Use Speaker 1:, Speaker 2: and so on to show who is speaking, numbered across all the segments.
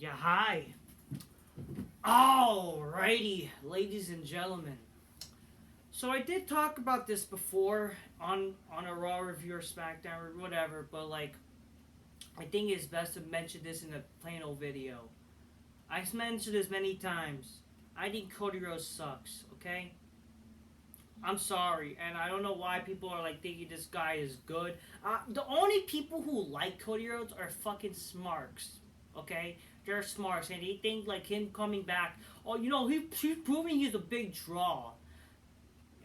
Speaker 1: Yeah, hi. Alrighty, ladies and gentlemen. So I did talk about this before on a Raw review or SmackDown or whatever, but like I think it's best to mention this in a plain old video. I've mentioned this many times. I think Cody Rhodes sucks. Okay, I'm sorry, and I don't know why people are like thinking this guy is good. The only people who like Cody Rhodes are fucking smarks. Okay, they're smarks, and they think like him coming back. Oh, he's proving he's a big draw,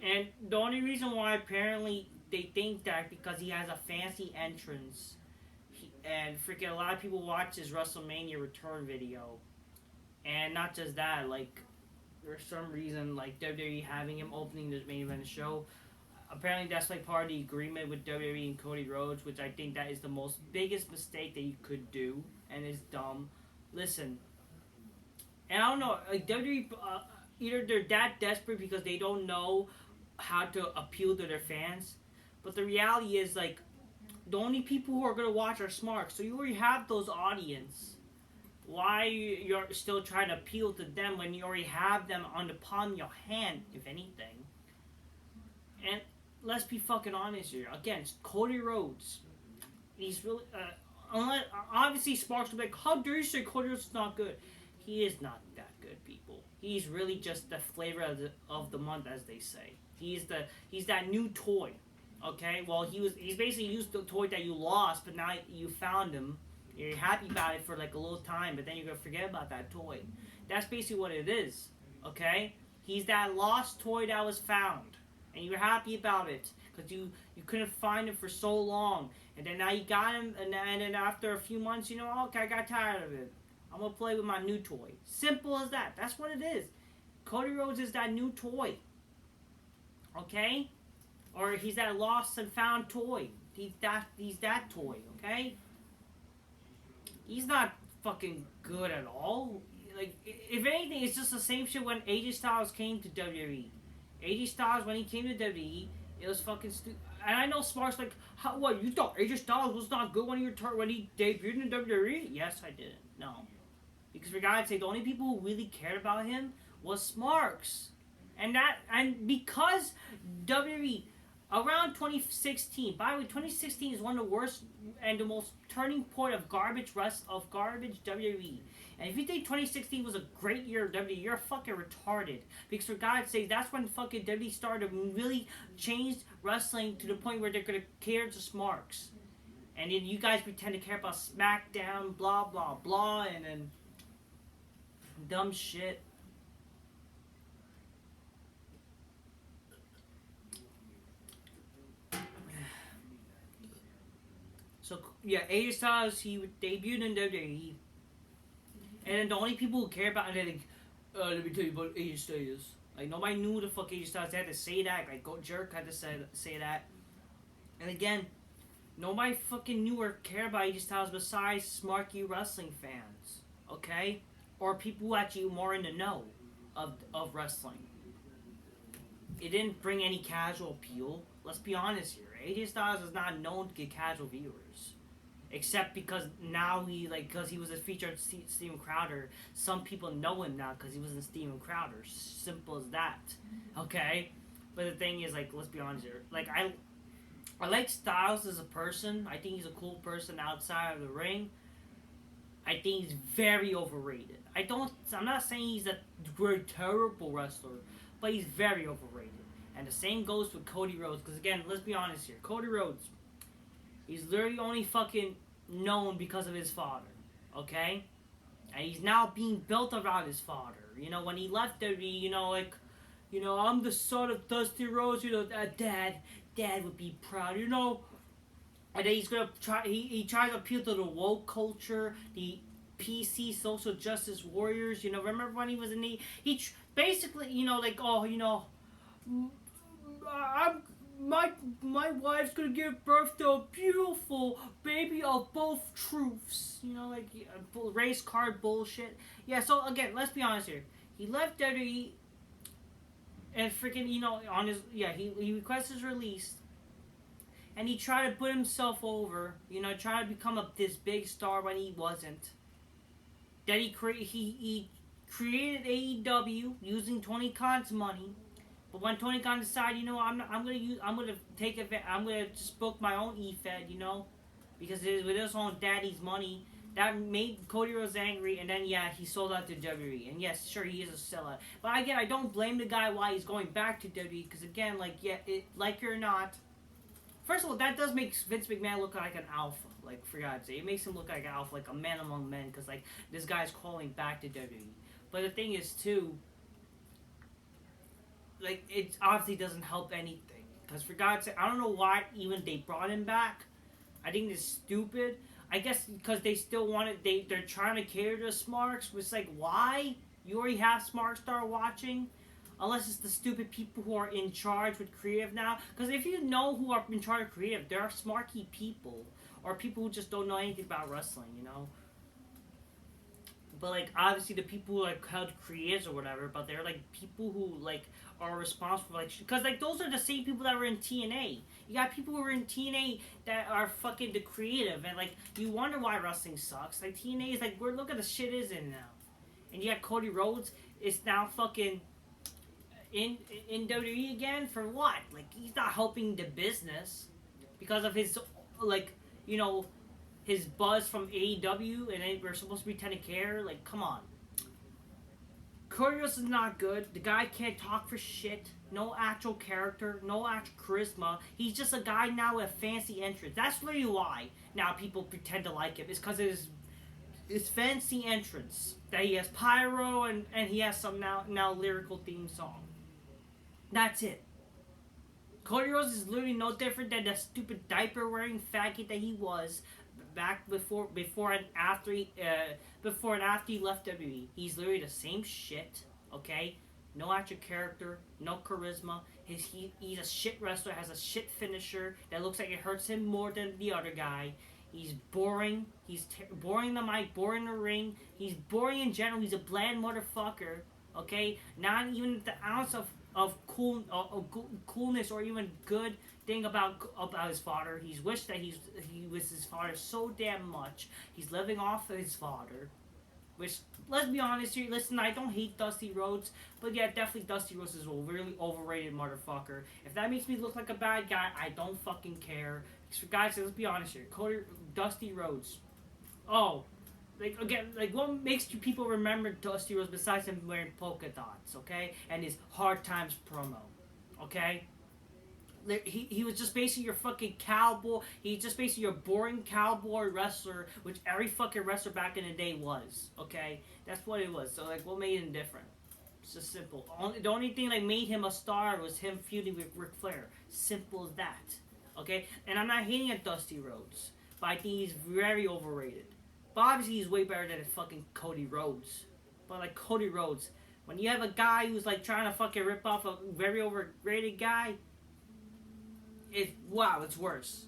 Speaker 1: and the only reason why apparently they think that because he has a fancy entrance, and freaking a lot of people watch his WrestleMania return video, and not just that, like for some reason, like WWE having him opening the main event show. Apparently, that's like part of the agreement with WWE and Cody Rhodes, which I think that is the most biggest mistake that you could do, and it's dumb. Listen, and I don't know, like WWE, either they're that desperate because they don't know how to appeal to their fans, but the reality is like the only people who are gonna watch are smart. So you already have those audience. Why you're still trying to appeal to them when you already have them on the palm of your hand, if anything? And let's be fucking honest here. Again, Cody Rhodes. He's really, unless obviously Sparks will be like, how dare you say Cody Rhodes is not good? He is not that good, people. He's really just the flavor of the month, as they say. He's that new toy. Okay, well he's basically used the toy that you lost, but now you found him. You're happy about it for like a little time, but then you're gonna forget about that toy. That's basically what it is. Okay, he's that lost toy that was found, and you're happy about it because you couldn't find him for so long, and then now you got him, and then after a few months, okay, I got tired of it. I'm gonna play with my new toy. Simple as that. That's what it is. Cody Rhodes is that new toy. Okay, or he's that lost and found toy. He's that toy. Okay. He's not fucking good at all. Like, if anything, it's just the same shit when AJ Styles came to WWE. AJ Styles, when he came to WWE, it was fucking stupid. And I know Sparks like, what, you thought AJ Styles was not good when he debuted in WWE? Yes, I did. No. Because for God's sake, the only people who really cared about him was Smarks. And because WWE around 2016. By the way, 2016 is one of the worst and the most turning point of garbage WWE. And if you think 2016 was a great year of WWE, you're fucking retarded. Because for God's sake, that's when fucking WWE started to really change wrestling to the point where they're gonna cater to smarks. And then you guys pretend to care about SmackDown, blah blah blah, and then dumb shit. So yeah, AJ Styles, he debuted in WWE, and then the only people who care about it, like, let me tell you about AJ Styles. Like nobody knew the fuck AJ Styles. They had to say that. Like Jerk had to say that. And again, nobody fucking knew or cared about AJ Styles besides smarky wrestling fans, okay, or people who actually more in the know of wrestling. It didn't bring any casual appeal. Let's be honest here. AJ Styles is not known to get casual viewers, except because now because he was a featured Steven Crowder. Some people know him now because he was in Steven Crowder. Simple as that. Okay, but the thing is, like, let's be honest here. Like I like Styles as a person. I think he's a cool person outside of the ring. I think he's very overrated. I'm not saying he's a great terrible wrestler, but he's very overrated. And the same goes with Cody Rhodes. Because again, let's be honest here. Cody Rhodes, he's literally only fucking known because of his father. Okay? And he's now being built around his father. When he left WWE, I'm the son of Dusty Rhodes. Dad would be proud. And then he's gonna try. He tries to appeal to the woke culture, the PC social justice warriors. Remember when he was in the basically I'm my wife's gonna give birth to a beautiful baby of both truths. Race card bullshit. Yeah. So again, let's be honest here. He left WWE and freaking on his he requests his release. And he tried to put himself over, try to become this big star when he wasn't. that he created AEW using Tony Khan's money. But when Tony Khan decided, I'm gonna take it. I'm gonna just book my own E-Fed, because with his own daddy's money, that made Cody Rhodes angry. And then he sold out to WWE. And yes, sure, he is a sellout. But again, I don't blame the guy why he's going back to WWE, because again, like it or not. First of all, that does make Vince McMahon look like an alpha. Like, for God's sake, it makes him look like an alpha, like a man among men, because like this guy's calling back to WWE. But the thing is too, like, it obviously doesn't help anything. Because for God's sake, I don't know why even they brought him back. I think it's stupid. I guess because they still want it. They're trying to cater to Smarks. It's like, why? You already have Smart Star watching. Unless it's the stupid people who are in charge with creative now. Because if you know who are in charge of creative, there are smarky people. Or people who just don't know anything about wrestling, But, like, obviously the people who, like, held creatives or whatever, but they're, like, people who, like, are responsible, like, because, like, those are the same people that were in TNA. You got people who were in TNA that are fucking the creative, and, like, you wonder why wrestling sucks. Like, TNA is, like, look at the shit is in now. And you got Cody Rhodes is now fucking in WWE again for what? Like, he's not helping the business because of his, like, his buzz from AEW, and we're supposed to pretend to care. Like, come on. Cody Rhodes is not good. The guy can't talk for shit. No actual character. No actual charisma. He's just a guy now with a fancy entrance. That's really why now people pretend to like him. It's because of his fancy entrance. That he has pyro and he has some now lyrical theme song. That's it. Cody Rhodes is literally no different than the stupid diaper wearing faggot that he was back before and after he left WWE. He's literally the same shit. Okay, no actual character, no charisma. He's a shit wrestler, has a shit finisher that looks like it hurts him more than the other guy. He's boring. He's boring the mic, boring the ring. He's boring in general. He a bland motherfucker. Okay, not even the ounce of coolness or even good thing about his father. He's wished that he was his father so damn much. He's living off of his father. Which, let's be honest here. Listen, I don't hate Dusty Rhodes, but yeah, definitely Dusty Rhodes is a really overrated motherfucker. If that makes me look like a bad guy, I don't fucking care. Because guys, let's be honest here. Dusty Rhodes. Oh. Like, again, like, what makes you people remember Dusty Rhodes besides him wearing polka dots, okay? And his Hard Times promo, okay? He was just basically your fucking cowboy. He's just basically your boring cowboy wrestler, which every fucking wrestler back in the day was, okay? That's what it was. So, like, what made him different? It's just simple. The only thing that made him a star was him feuding with Ric Flair. Simple as that, okay? And I'm not hating at Dusty Rhodes, but I think he's very overrated. But obviously he's way better than fucking Cody Rhodes. But like Cody Rhodes, when you have a guy who's like trying to fucking rip off a very overrated guy, it's worse.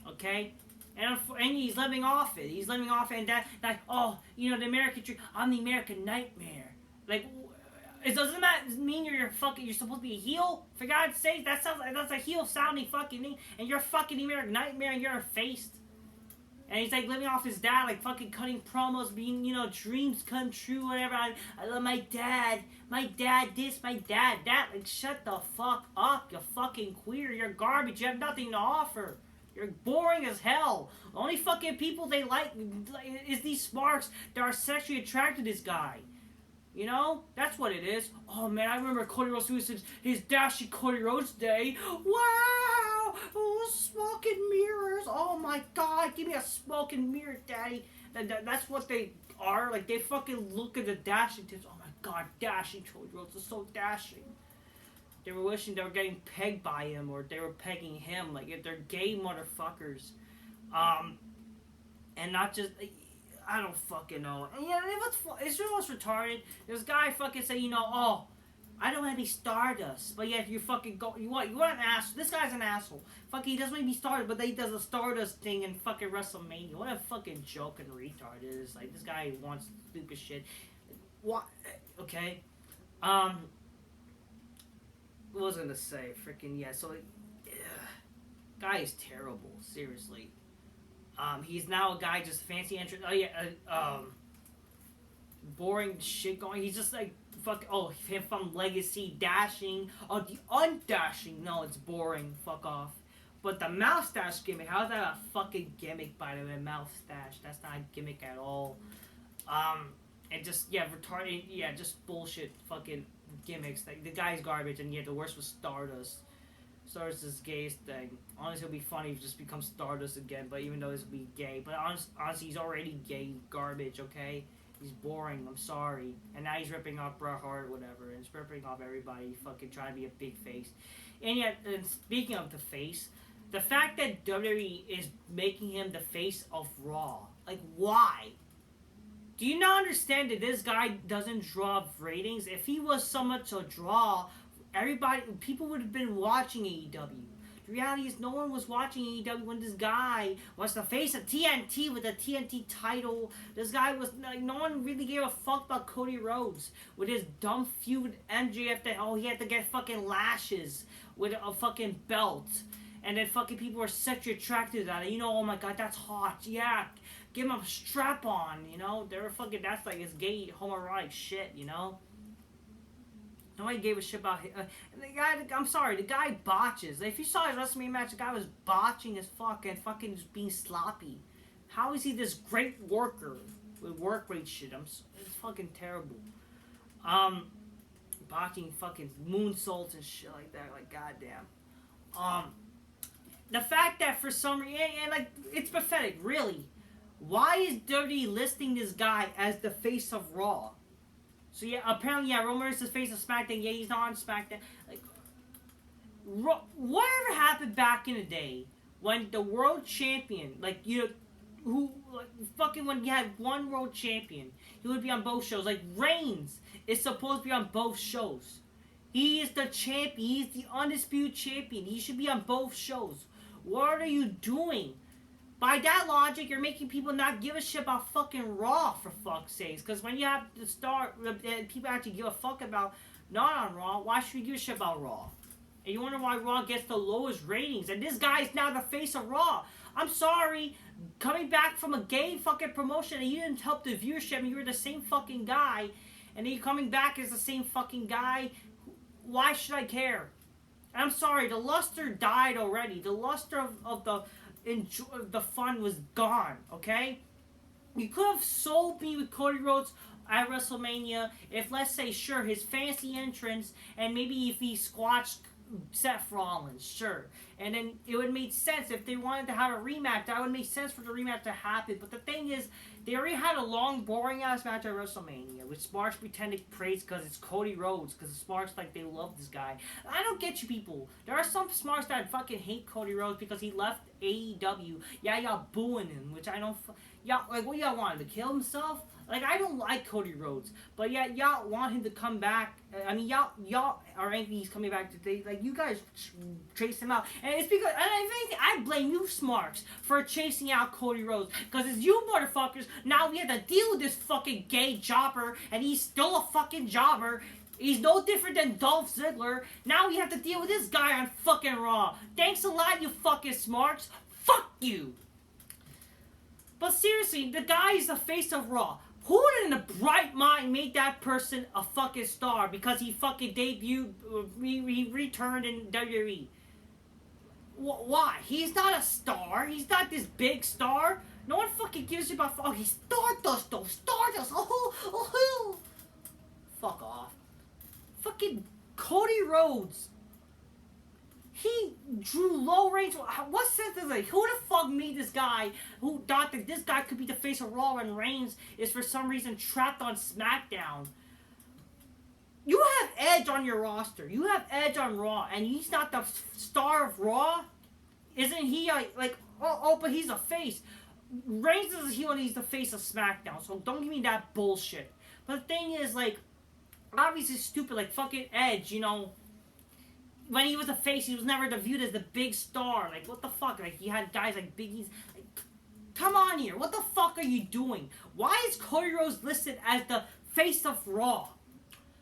Speaker 1: Okay? And he's living off it. He's living off it, and that the American dream. I'm the American nightmare. Like, doesn't that mean you're supposed to be a heel? For God's sake, that's a heel sounding fucking thing, and you're fucking American nightmare, and you're a face. And he's like living off his dad, like fucking cutting promos, being, dreams come true, whatever. I love my dad this, my dad that. Like, shut the fuck up, you fucking queer. You're garbage, you have nothing to offer. You're boring as hell. The only fucking people they like is these smarks that are sexually attracted to this guy. That's what it is. Oh man, I remember Cody Rhodes doing his Dashing Cody Rhodes Day. Wow! Oh, smoke and mirrors. Oh my god, give me a smoke and mirror, daddy. That's what they are. Like, they fucking look at the dashing tips. Oh my god, dashing Cody Rhodes is so dashing. They were wishing they were getting pegged by him, or they were pegging him. Like, if they're gay motherfuckers. And not just... I don't fucking know. And it's almost retarded. This guy fucking say, I don't want to be Stardust. But yet you fucking go, you want an asshole. This guy's an asshole. Fucking, he doesn't want to be Stardust, but then he does a Stardust thing in fucking WrestleMania. What a fucking joke and retard it is. Like, this guy wants stupid shit. What? Okay. What was I gonna say? Freaking, yeah, so, guy is terrible. Seriously. He's now a guy just fancy entrance. Oh yeah. boring shit going. He's just like fuck. Oh, him from Legacy dashing. Oh, the undashing. No, it's boring. Fuck off. But the moustache gimmick, how's that a fucking gimmick, by the way? Moustache, that's not a gimmick at all. And just retarded. Yeah, just bullshit. Fucking gimmicks. Like the guy's garbage, and the worst was Stardust. Stardust is gayest thing. Honestly, it'll be funny if he just becomes Stardust again. But even though this will be gay, but honestly, he's already gay garbage. Okay, he's boring. I'm sorry. And now he's ripping off Bret Hart, whatever, and he's ripping off everybody. Fucking trying to be a big face. And yet, and speaking of the face, the fact that WWE is making him the face of Raw, like why? Do you not understand that this guy doesn't draw ratings? If he was so much a draw, people would have been watching AEW. The reality is no one was watching AEW when this guy was the face of TNT with the TNT title. This guy was like, no one really gave a fuck about Cody Rhodes with his dumb feud with MJF that he had to get fucking lashes with a fucking belt. And then fucking people were sexually attracted to that. And oh my god, that's hot. Yeah, give him a strap on, They were fucking, that's like, it's gay, homoerotic shit, Nobody gave a shit about him. The guy, I'm sorry, the guy botches. If you saw his WrestleMania match, the guy was botching his fucking just being sloppy. How is he this great worker with work rate shit? It's fucking terrible. Botching fucking moonsaults and shit like that, like goddamn. The fact that for some reason, and like, it's pathetic, really. Why is WWE listing this guy as the face of Raw? So apparently, Roman Reigns is the face of SmackDown. Yeah, he's not on SmackDown. Like, whatever happened back in the day when the world champion, when you had one world champion, he would be on both shows. Like Reigns is supposed to be on both shows. He is the champion. He's the undisputed champion. He should be on both shows. What are you doing? By that logic, you're making people not give a shit about fucking Raw, for fuck's sakes. Because when you have to start, people actually give a fuck about not on Raw, why should we give a shit about Raw? And you wonder why Raw gets the lowest ratings. And this guy's now the face of Raw. I'm sorry, coming back from a gay fucking promotion and you didn't help the viewership and you were the same fucking guy. And then you're coming back as the same fucking guy. Why should I care? I'm sorry, the luster died already. The luster of the fun was gone, okay? You could have sold me with Cody Rhodes at WrestleMania if, let's say, sure, his fancy entrance, and maybe if he squashed Seth Rollins, sure. And then it would make sense if they wanted to have a rematch. That would make sense for the rematch to happen. But the thing is, they already had a long, boring-ass match at WrestleMania, which Sparks pretended to praise because it's Cody Rhodes, because Sparks, like, they love this guy. I don't get you people. There are some Smarks that fucking hate Cody Rhodes because he left AEW. Yeah, y'all booing him, which I don't... Y'all, like, what y'all want him to kill himself? Like, I don't like Cody Rhodes, but yeah, y'all want him to come back. I mean, y'all are angry he's coming back today. Like, you guys chase him out, and it's because, and if anything, I blame you, Smarks, for chasing out Cody Rhodes, because it's you motherfuckers. Now we have to deal with this fucking gay jobber, and he's still a fucking jobber. He's no different than Dolph Ziggler. Now we have to deal with this guy on fucking Raw. Thanks a lot, you fucking Smarks. Fuck you. But seriously, the guy is the face of Raw. Who in the bright mind made that person a fucking star because he fucking debuted, he returned in WWE? Why? He's not a star. He's not this big star. No one fucking gives a about. Oh, he's Stardust though. Stardust. Oh. Fuck off. Fucking Cody Rhodes. He drew low ratings. What sense is it? Who the fuck made this guy who thought that this guy could be the face of Raw and Reigns is for some reason trapped on SmackDown? You have Edge on your roster. You have Edge on Raw, and he's not the star of Raw? Isn't he but he's a face. Reigns is a heel and he's the face of SmackDown, so don't give me that bullshit. But the thing is, like, obviously stupid, like fucking Edge, when he was a face, he was never viewed as the big star. Like, what the fuck? Like, you had guys like Biggie's. Like, come on here. What the fuck are you doing? Why is Cody Rhodes listed as the face of Raw?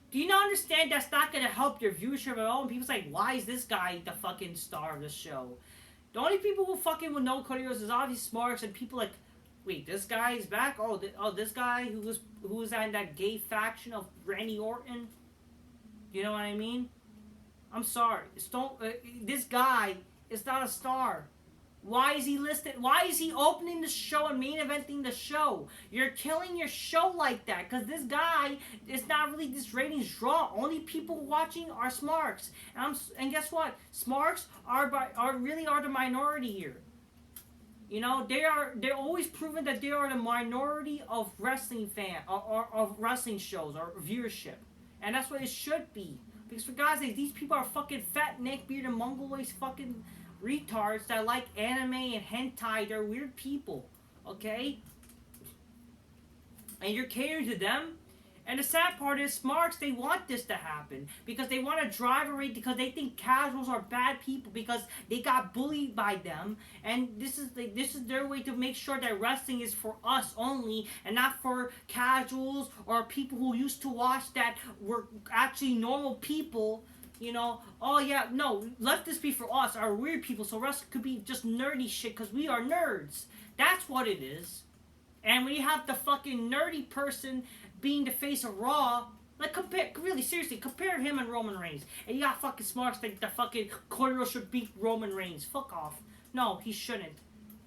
Speaker 1: Do you not understand that's not going to help your viewership at all? And people's like, why is this guy the fucking star of the show? The only people who fucking would know Cody Rhodes is obviously Smarks and people like Wait, this guy is back. This guy who was in that gay faction of Randy Orton. You know what I mean? I'm sorry. This guy is not a star. Why is he listed? Why is he opening the show and main eventing the show? You're killing your show like that because this guy is not really this ratings draw. Only people watching are Smarks, and guess what? Smarks are the minority here. You know they're always proven that they are the minority of wrestling or of wrestling shows or viewership, and that's what it should be. Because for guys like these people are fucking fat neck bearded mongoloid fucking retards that like anime and hentai. They're weird people, okay? And you're catering to them. And the sad part is, Smarks, they want this to happen because they want to drive a rate because they think casuals are bad people because they got bullied by them, and this is their way to make sure that wrestling is for us only and not for casuals or people who used to watch that were actually normal people. You know, oh yeah, no, let this be for us, our weird people, so wrestling could be just nerdy shit because we are nerds. That's what it is. And when you have the fucking nerdy person being the face of Raw, like compare him and Roman Reigns. And you got fucking Smarks think the fucking Cody Rhodes should beat Roman Reigns. Fuck off. No, he shouldn't.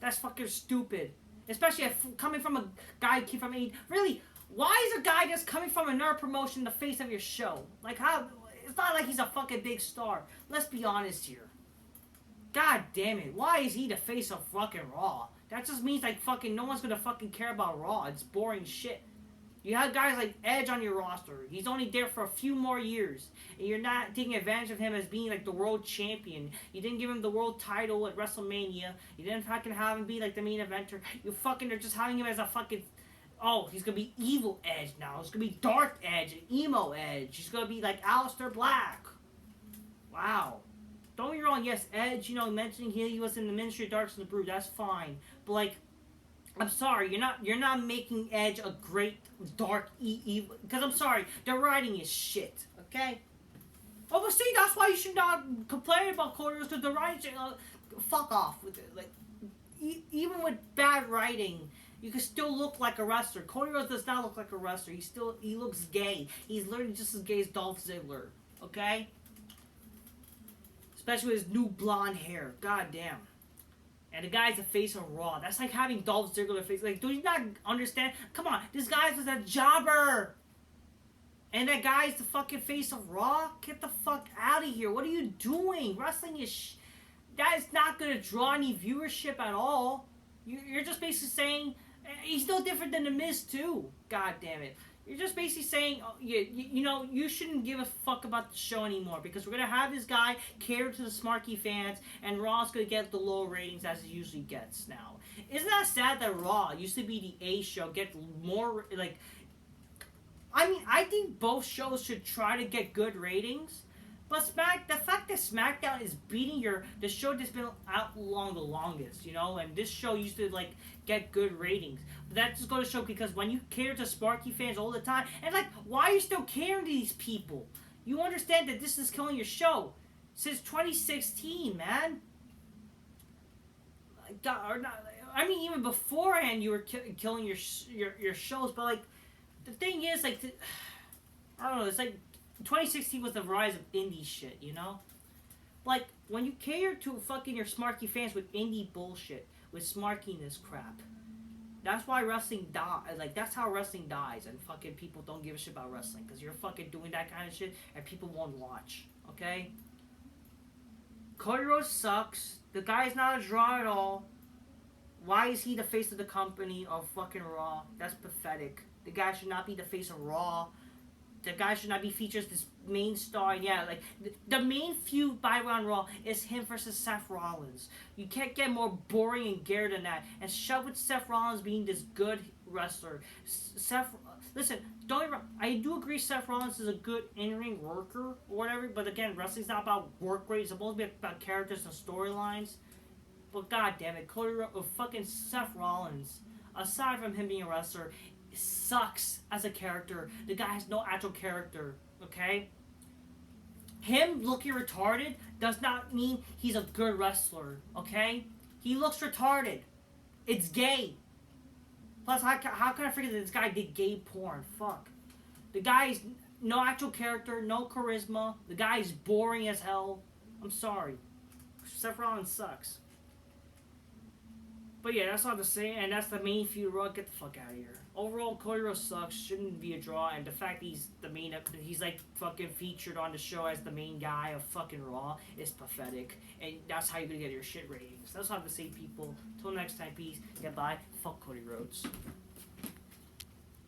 Speaker 1: That's fucking stupid. Especially coming from a guy who came from a... Really, why is a guy just coming from another promotion the face of your show? Like how... It's not like he's a fucking big star. Let's be honest here. God damn it. Why is he the face of fucking Raw? That just means like fucking no one's gonna fucking care about Raw. It's boring shit. You have guys like Edge on your roster. He's only there for a few more years. And you're not taking advantage of him as being like the world champion. You didn't give him the world title at WrestleMania. You didn't fucking have him be like the main eventer. You fucking are just having him as a fucking... Oh, he's gonna be evil Edge now. It's gonna be Dark Edge and emo Edge. He's gonna be like Aleister Black. Wow. Don't get me wrong, yes, Edge, mentioning he was in the Ministry of Darkness and the Brood, that's fine. But like, I'm sorry, you're not making Edge a great dark evil. Because I'm sorry, the writing is shit. Okay. Oh, but see, that's why you should not complain about Cody Rhodes because the writing. Fuck off with it. Like, even with bad writing, you can still look like a wrestler. Cody Rhodes does not look like a wrestler. He looks gay. He's literally just as gay as Dolph Ziggler. Okay. Especially with his new blonde hair. God damn. And the guy's the face of Raw. That's like having Dolph Ziggler face. Like, do you not understand? Come on, this guy was a jobber. And that guy's the fucking face of Raw? Get the fuck out of here. What are you doing? Wrestling is... That is not going to draw any viewership at all. You're just basically saying... He's no different than The Miz, too. God damn it. You're just basically saying, you shouldn't give a fuck about the show anymore because we're going to have this guy cater to the Smarky fans and Raw's going to get the low ratings as it usually gets now. Isn't that sad that Raw used to be the A show, get more, like... I mean, I think both shows should try to get good ratings, but the fact that SmackDown is beating the show that's been out long the longest, and this show used to, like, get good ratings. But that just goes to show because when you cater to Sparky fans all the time, and, like, why are you still catering to these people? You understand that this is killing your show. Since 2016, man. I mean, even beforehand you were killing your shows, but, like, the thing is, like, I don't know, it's like 2016 was the rise of indie shit, Like, when you cater to fucking your Smarky fans with indie bullshit, with Smarkiness crap, that's why wrestling dies. Like, that's how wrestling dies, and fucking people don't give a shit about wrestling, because you're fucking doing that kind of shit, and people won't watch, okay? Cody Rhodes sucks. The guy's not a draw at all. Why is he the face of the company of fucking Raw? That's pathetic. The guy should not be the face of Raw. The guy should not be featured as this main star. And yeah, like, the main feud by on Raw is him versus Seth Rollins. You can't get more boring and gare than that. And shove with Seth Rollins being this good wrestler. Listen, don't get me wrong. I do agree Seth Rollins is a good in-ring worker or whatever. But again, wrestling's not about work rate. It's supposed to be about characters and storylines. But god damn it, fucking Seth Rollins, aside from him being a wrestler, sucks as a character. The guy has no actual character, okay? Him looking retarded does not mean he's a good wrestler, okay? He looks retarded. It's gay. Plus, how can I forget that this guy did gay porn? Fuck. The guy's no actual character, no charisma. The guy's boring as hell. I'm sorry. Seth Rollins sucks. But yeah, that's all to say, and that's the main feud. Raw, get the fuck out of here. Overall, Cody Rhodes sucks. Shouldn't be a draw, and the fact he's the main, he's like fucking featured on the show as the main guy of fucking Raw is pathetic, and that's how you're gonna get your shit ratings. That's all I have to say, people. Till next time, peace. Goodbye. Fuck Cody Rhodes.